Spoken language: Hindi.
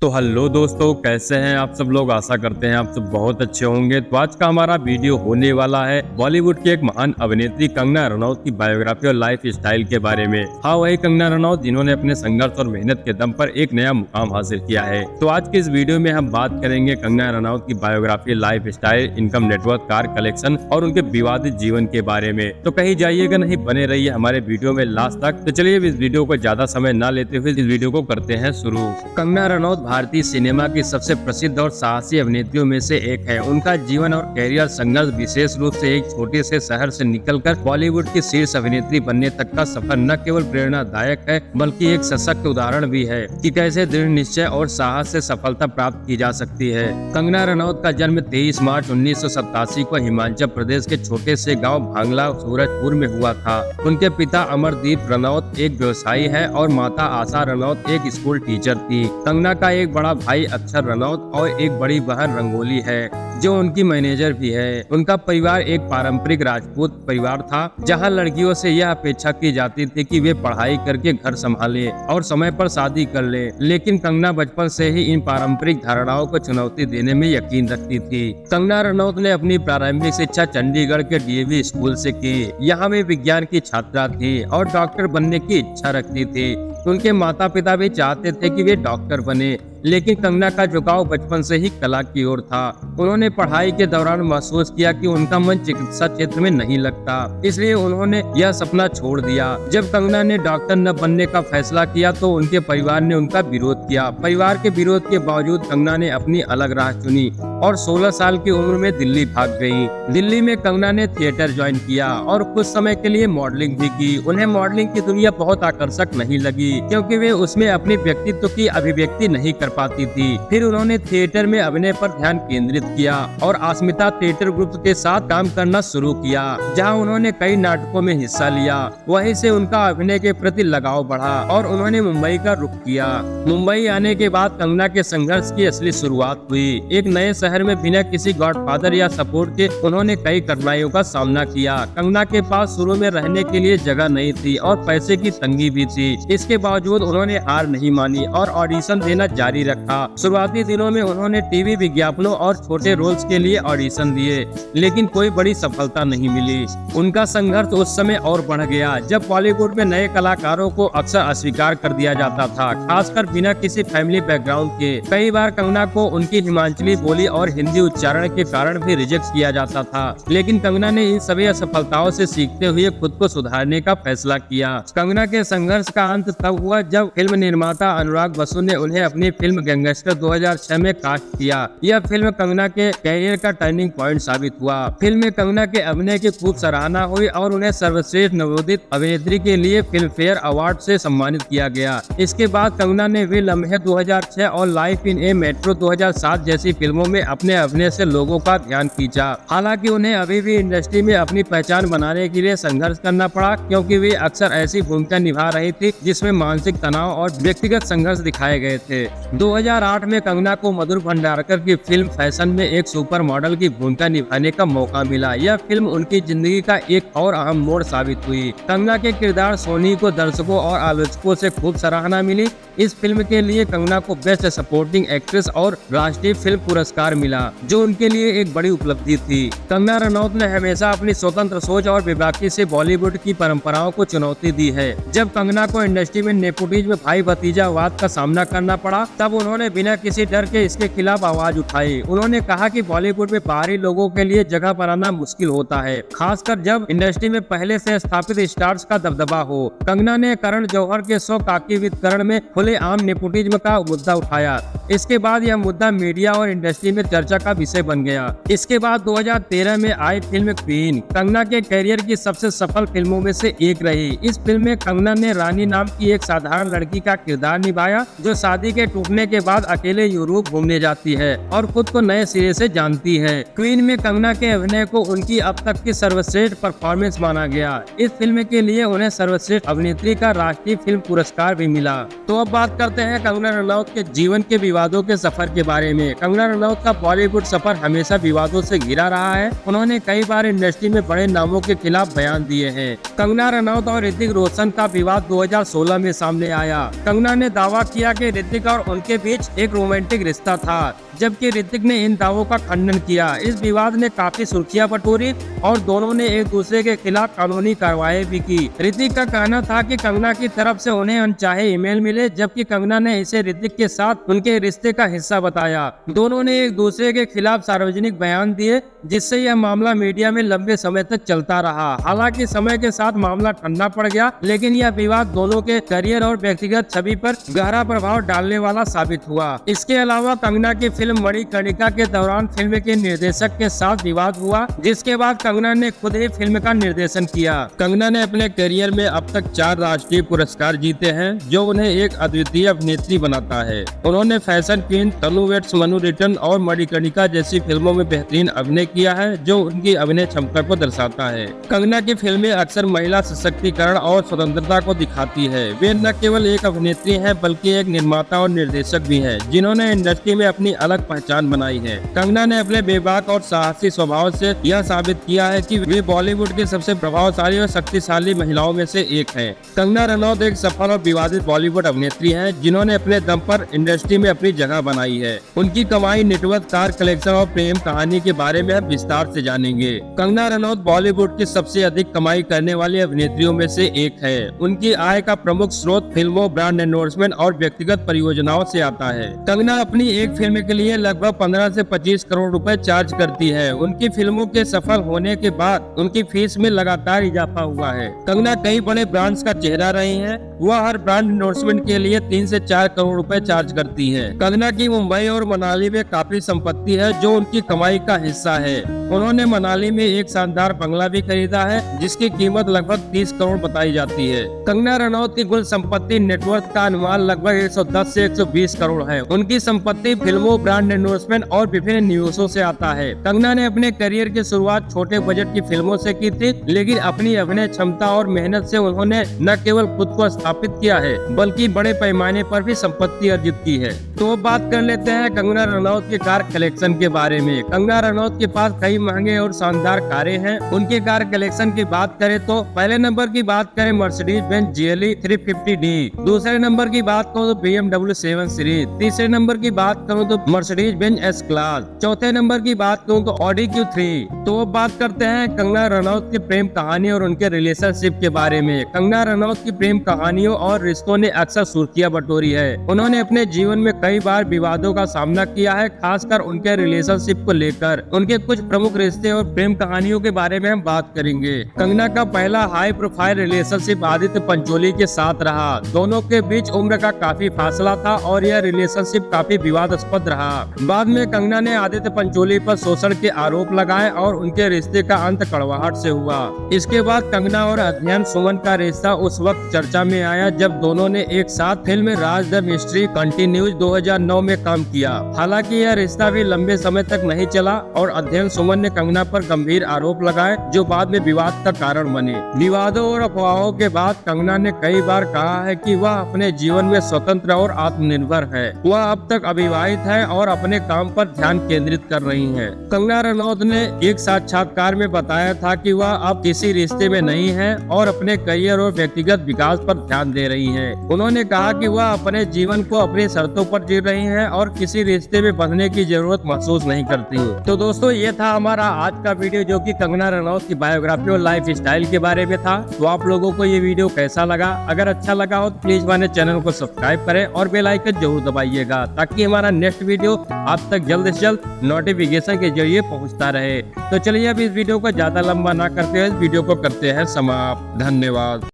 तो हेलो दोस्तों, कैसे हैं आप सब लोग। आशा करते हैं आप सब बहुत अच्छे होंगे। तो आज का हमारा वीडियो होने वाला है बॉलीवुड की एक महान अभिनेत्री कंगना रनौत की बायोग्राफी और लाइफ स्टाइल के बारे में। हाँ, वही कंगना रनौत जिन्होंने अपने संघर्ष और मेहनत के दम पर एक नया मुकाम हासिल किया है। तो आज के इस वीडियो में हम बात करेंगे कंगना रनौत की biography, life style, income, network, car collection और उनके विवादित जीवन के बारे में। तो कहीं जाइएगा नहीं, बने रहिए हमारे वीडियो में लास्ट तक। तो चलिए इस वीडियो को ज्यादा समय न लेते हुए इस वीडियो को करते हैं शुरू। कंगना रनौत भारतीय सिनेमा की सबसे प्रसिद्ध और साहसी अभिनेत्रियों में से एक है। उनका जीवन और कैरियर संघर्ष विशेष रूप से एक छोटे से शहर से निकलकर बॉलीवुड की शीर्ष अभिनेत्री बनने तक का सफर न केवल प्रेरणादायक है बल्कि एक सशक्त उदाहरण भी है कि कैसे दृढ़ निश्चय और साहस से सफलता प्राप्त की जा सकती है। कंगना रनौत का जन्म 23 मार्च 1987 को हिमाचल प्रदेश के छोटे से गाँव भांगला सूरजपुर में हुआ था। उनके पिता अमरदीप रनौत एक व्यवसायी है और माता आशा रनौत एक स्कूल टीचर थी। कंगना का एक बड़ा भाई अक्षर रनौत और एक बड़ी बहन रंगोली है जो उनकी मैनेजर भी है। उनका परिवार एक पारंपरिक राजपूत परिवार था जहां लड़कियों से यह अपेक्षा की जाती थी कि वे पढ़ाई करके घर संभाले और समय पर शादी कर ले। लेकिन कंगना बचपन से ही इन पारंपरिक धारणाओं को चुनौती देने में यकीन रखती थी। कंगना रनौत ने अपनी प्रारंभिक शिक्षा चंडीगढ़ के डीएवी स्कूल से की। यहाँ वे विज्ञान की छात्रा थी और डॉक्टर बनने की इच्छा रखती थी। उनके माता पिता भी चाहते थे कि वे डॉक्टर बने, लेकिन कंगना का झुकाव बचपन से ही कला की ओर था। उन्होंने पढ़ाई के दौरान महसूस किया कि उनका मन चिकित्सा क्षेत्र में नहीं लगता, इसलिए उन्होंने यह सपना छोड़ दिया। जब कंगना ने डॉक्टर न बनने का फैसला किया तो उनके परिवार ने उनका विरोध किया। परिवार के विरोध के बावजूद कंगना ने अपनी अलग राह चुनी और 16 साल की उम्र में दिल्ली भाग गई। दिल्ली में कंगना ने थिएटर ज्वाइन किया और कुछ समय के लिए मॉडलिंग भी की। उन्हें मॉडलिंग की दुनिया बहुत आकर्षक नहीं लगी क्योंकि वे उसमें अपनी व्यक्तित्व की अभिव्यक्ति नहीं कर पाती थी। फिर उन्होंने थिएटर में अभिनय पर ध्यान केंद्रित किया और अस्मिता थिएटर ग्रुप के साथ काम करना शुरू किया, जहां उन्होंने कई नाटकों में हिस्सा लिया। वहीं से उनका अभिनय के प्रति लगाव बढ़ा और उन्होंने मुंबई का रुख किया। मुंबई आने के बाद कंगना के संघर्ष की असली शुरुआत हुई। एक नए शहर में बिना किसी गॉडफादर या सपोर्ट के उन्होंने कई कठिनाइयों का सामना किया। कंगना के पास शुरू में रहने के लिए जगह नहीं थी और पैसे की तंगी भी थी। इसके बावजूद उन्होंने हार नहीं मानी और ऑडिशन देना जारी रखा। शुरुआती दिनों में उन्होंने टीवी विज्ञापनों और छोटे रोल्स के लिए ऑडिशन दिए, लेकिन कोई बड़ी सफलता नहीं मिली। उनका संघर्ष उस समय और बढ़ गया जब बॉलीवुड में नए कलाकारों को अक्सर अस्वीकार कर दिया जाता था, खासकर बिना किसी फैमिली बैकग्राउंड के। कई बार कंगना को उनकी हिमाचली बोली और हिंदी उच्चारण के कारण भी रिजेक्ट किया जाता था, लेकिन कंगना ने इन सभी असफलताओं से सीखते हुए खुद को सुधारने का फैसला किया। कंगना के संघर्ष का अंत तब हुआ जब फिल्म निर्माता अनुराग बसु ने उन्हें अपनी फिल्म गैंगस्टर 2006 में कास्ट किया। यह फिल्म कंगना के कैरियर का टर्निंग पॉइंट साबित हुआ। फिल्म में कंगना के अभिनय की खूब सराहना हुई और उन्हें सर्वश्रेष्ठ नवोदित अभिनेत्री के लिए फिल्म फेयर अवार्ड से सम्मानित किया गया। इसके बाद कंगना ने वे लम्हे 2006 और लाइफ इन ए मेट्रो 2007 जैसी फिल्मों में अपने अभिनय से लोगों का ध्यान खींचा। हालांकि उन्हें अभी भी इंडस्ट्री में अपनी पहचान बनाने के लिए संघर्ष करना पड़ा, क्योंकि वे अक्सर ऐसी भूमिका निभा रही थी जिसमें मानसिक तनाव और व्यक्तिगत संघर्ष दिखाए गए थे। 2008 में कंगना को मधुर भंडारकर की फिल्म फैशन में एक सुपर मॉडल की भूमिका निभाने का मौका मिला। यह फिल्म उनकी जिंदगी का एक और अहम मोड़ साबित हुई। कंगना के किरदार सोनी को दर्शकों और आलोचकों से खूब सराहना मिली। इस फिल्म के लिए कंगना को बेस्ट सपोर्टिंग एक्ट्रेस और राष्ट्रीय फिल्म पुरस्कार मिला, जो उनके लिए एक बड़ी उपलब्धि थी। कंगना रनौत ने हमेशा अपनी स्वतंत्र सोच और बेबाकी से बॉलीवुड की परंपराओं को चुनौती दी है। जब कंगना को इंडस्ट्री में नेपोटिज्म, भाई भतीजावाद का सामना करना पड़ा, तब उन्होंने बिना किसी डर के इसके खिलाफ आवाज उठाई। उन्होंने कहा कि बॉलीवुड में बाहरी लोगों के लिए जगह बनाना मुश्किल होता है, खासकर जब इंडस्ट्री में पहले से स्थापित स्टार्स का दबदबा हो। कंगना ने करण जौहर के शो काकी विद करण में खुलेआम नेपोटिज्म का मुद्दा उठाया। इसके बाद यह मुद्दा मीडिया और इंडस्ट्री में चर्चा का विषय बन गया। इसके बाद 2013 में आई फिल्म क्वीन कंगना के कैरियर की सबसे सफल फिल्मों में से एक रही। इस फिल्म में कंगना ने रानी नाम की एक साधारण लड़की का किरदार निभाया जो शादी के टूटने के बाद अकेले यूरोप घूमने जाती है और खुद को नए सिरे से जानती है। क्वीन में कंगना के अभिनय को उनकी अब तक की सर्वश्रेष्ठ परफॉर्मेंस माना गया। इस फिल्म के लिए उन्हें सर्वश्रेष्ठ अभिनेत्री का राष्ट्रीय फिल्म पुरस्कार भी मिला। तो अब बात करते हैं कंगना रनौत के जीवन के विवादों के सफर के बारे में। कंगना रनौत का बॉलीवुड सफर हमेशा विवादों से घिरा रहा है। उन्होंने कई बार इंडस्ट्री में बड़े नामों के खिलाफ बयान दिए हैं। कंगना रनौत और ऋतिक रोशन का विवाद 2016 में सामने आया। कंगना ने दावा किया कि ऋतिक और उनके बीच एक रोमांटिक रिश्ता था, जबकि ऋतिक ने इन दावों का खंडन किया। इस विवाद ने काफी सुर्खियां बटोरी और दोनों ने एक दूसरे के खिलाफ कानूनी कार्रवाई भी की। ऋतिक का कहना था कि कंगना की तरफ से उन्हें अनचाहे ईमेल मिले, जबकि कंगना ने इसे ऋतिक के साथ उनके रिश्ते का हिस्सा बताया। दोनों ने एक दूसरे के खिलाफ सार्वजनिक बयान दिए, जिससे यह मामला मीडिया में लंबे समय तक चलता रहा। हालांकि समय के साथ मामला ठंडा पड़ गया, लेकिन यह विवाद दोनों के करियर और व्यक्तिगत छवि पर गहरा प्रभाव डालने वाला साबित हुआ। इसके अलावा कंगना की फिल्म मणिकर्णिका के दौरान फिल्म के निर्देशक के साथ विवाद हुआ, जिसके बाद कंगना ने खुद ही फिल्म का निर्देशन किया। कंगना ने अपने करियर में अब तक 4 राष्ट्रीय पुरस्कार जीते हैं, जो उन्हें एक अद्वितीय अभिनेत्री बनाता है। उन्होंने फैशन क्वीन, तनु वेड्स मनु रिटर्न और मणिकर्णिका जैसी फिल्मों में बेहतरीन अभिनय किया है, जो उनकी अभिनय क्षमता को दर्शाता है। कंगना की फिल्में अक्सर महिला सशक्तिकरण और स्वतंत्रता को दिखाती है। वे न केवल एक अभिनेत्री हैं, बल्कि एक निर्माता और निर्देशक भी हैं, जिन्होंने इंडस्ट्री में अपनी अलग पहचान बनाई है। कंगना ने अपने बेबाक और साहसी स्वभाव से यह साबित किया है कि वे बॉलीवुड की सबसे प्रभावशाली और शक्तिशाली महिलाओं में से एक हैं। कंगना रनौत एक सफल और विवादित बॉलीवुड अभिनेत्री हैं, जिन्होंने अपने दम पर इंडस्ट्री में अपनी जगह बनाई है। उनकी कमाई, नेटवर्क, कार कलेक्शन और प्रेम कहानी के बारे में हम विस्तार से जानेंगे। कंगना रनौत बॉलीवुड की सबसे अधिक कमाई करने वाली अभिनेत्रियों में से एक है। उनकी आय का प्रमुख स्रोत फिल्मों, ब्रांड एंडोर्समेंट और व्यक्तिगत परियोजनाओं से आता है। कंगना अपनी एक फिल्म के लिए लगभग 15 से 25 करोड़ रुपए चार्ज करती है। उनकी फिल्मों के सफल होने के बाद उनकी फीस में लगातार इजाफा हुआ है। कंगना कई बड़े ब्रांड्स का चेहरा रही हैं। वह हर ब्रांड एंडोर्समेंट के लिए 3 से 4 करोड़ रुपए चार्ज करती है। कंगना की मुंबई और मनाली में काफी संपत्ति है, जो उनकी कमाई का हिस्सा है। उन्होंने मनाली में एक शानदार बंगला भी खरीदा है, जिसकी कीमत लगभग 30 करोड़ बताई जाती है। कंगना रनौत की कुल संपत्ति नेटवर्थ का अनुमान लगभग 110 से 120 करोड़ है। उनकी संपत्ति फिल्मों, ब्रांड एंडोर्समेंट और विभिन्न निवेशों से आता है। कंगना ने अपने करियर की शुरुआत छोटे बजट की फिल्मों से की थी, लेकिन अपनी अभिनय क्षमता और मेहनत से उन्होंने न केवल खुद को स्थापित किया है, बल्कि बड़े पैमाने पर भी संपत्ति अर्जित की है। तो अब बात कर लेते हैं कंगना रनौत के कार कलेक्शन के बारे में। कंगना रनौत के पास कई महंगे और शानदार कारें हैं। उनके कार कलेक्शन की बात करें तो पहले नंबर की बात करें मर्सिडीज बेंज GLE 350D, दूसरे नंबर की बात करूँ तो BMW 7 सीरीज, तीसरे नंबर की बात करूँ तो मर्सिडीज बेंज S क्लास, चौथे नंबर की बात करूँ तो Audi Q3। तो अब बात करते हैं कंगना रनौत की प्रेम कहानी और उनके रिलेशनशिप के बारे में। कंगना रनौत की प्रेम कहानियों और रिश्तों ने अक्सर सुर्खियां बटोरी है। उन्होंने अपने जीवन में कई बार विवादों का सामना किया है, खासकर उनके रिलेशनशिप को लेकर। उनके कुछ प्रमुख रिश्ते और प्रेम कहानियों के बारे में हम बात करेंगे। कंगना का पहला high profile relationship Aditya Pancholi के साथ रहा। दोनों के बीच उम्र का काफी फासला था और यह रिलेशनशिप काफी विवादास्पद रहा। बाद में कंगना ने आदित्य पंचोली पर शोषण के आरोप लगाए और उनके रिश्ते का अंत कड़वाहट से हुआ। इसके बाद कंगना और अध्ययन सुमन का रिश्ता उस वक्त चर्चा में आया जब दोनों ने एक साथ film Raj the mystery continues 2009 में काम किया। हालांकि यह रिश्ता भी लंबे समय तक नहीं चला और अध्ययन सुमन ने कंगना पर गंभीर आरोप लगाए, जो बाद में विवाद का कारण बने। विवादों और अफवाहों के बाद कंगना ने कई बार कहा है कि वह अपने जीवन में स्वतंत्र और आत्मनिर्भर है। वह अब तक अविवाहित है और अपने काम पर ध्यान केंद्रित कर रही है। कंगना रनौत ने एक साक्षात्कार में बताया था कि वह अब किसी रिश्ते में नहीं है और अपने करियर और व्यक्तिगत विकास पर ध्यान दे रही है। उन्होंने कहा कि वह अपने जीवन को अपनी शर्तों पर जी रही हैं और किसी रिश्ते में बंधने की जरूरत महसूस नहीं करती। तो दोस्तों, ये था हमारा आज का वीडियो, जो कि कंगना रनौत की बायोग्राफी और लाइफ स्टाइल के बारे में था। तो आप लोगों को ये वीडियो कैसा लगा? अगर अच्छा लगा हो तो प्लीज हमारे चैनल को सब्सक्राइब करें और बेल आइकन जरूर दबाइएगा, ताकि हमारा नेक्स्ट वीडियो आप तक जल्द से जल्द नोटिफिकेशन के जरिए पहुंचता रहे। तो चलिए अब इस वीडियो को ज्यादा लंबा ना करते हुए इस वीडियो को करते हैं समाप्त। धन्यवाद।